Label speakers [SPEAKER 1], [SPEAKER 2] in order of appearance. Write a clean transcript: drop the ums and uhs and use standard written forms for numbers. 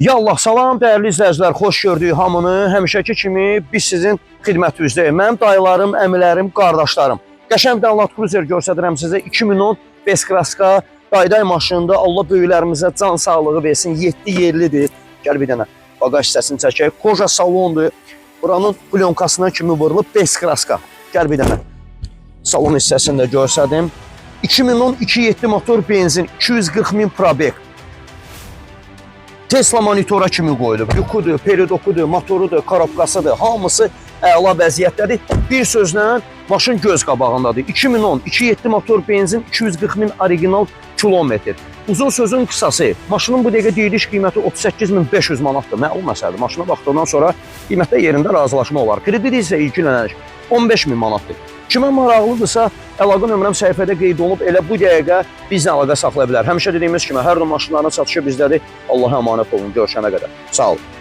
[SPEAKER 1] Yallah, salam dəyərli izləyicilər, xoş gördük hamını. Həmişəki kimi biz sizin xidmətinizdəyik. Mənim dayılarım, əmilərim, qardaşlarım. Qəşəng bir Land Cruiser göstərirəm sizə. 2010 Beskraska qayday maşınında. Allah böyüklərimizə can sağlığı versin. 7 yerlidir. Gəl bir dənə bagaj hissəsini çəkək. Koja salondur. Buranın plonkasına kimi vurulub Beskraska. Gəl bir dənə salon hissəsini də göstərdim. 2010 2.7 motor benzin, 240 min probek. Tesla monitora kimi qoyulub. Yukudur, peridokudur, motorudur, korobkasıdır. Hamısı əla vəziyyətdədir. Bir sözlə maşın göz qabağındadır. 2010 2.7 motor benzin, 240 min orijinal kilometr. Uzun sözün qısası, maşının bu dəqiqə deyiliş qiyməti 38.500 manatdır. Məlum məsələdir. Maşına baxdıqdan sonra qiymətdə yerində razılaşma olar. Kredit isə ilkin 15.000 manatdır. Kimə maraqlıdırsa, əlaqə nömrəm səhifədə qeyd olunub, elə bu dəqiqə bizlə əlaqə saxlaya bilər. Həmişə dediyimiz kimi, hər gün maşınlarına çatışıb bizdədir. Allaha əmanət olun, görüşənə qədər. Sağ olun.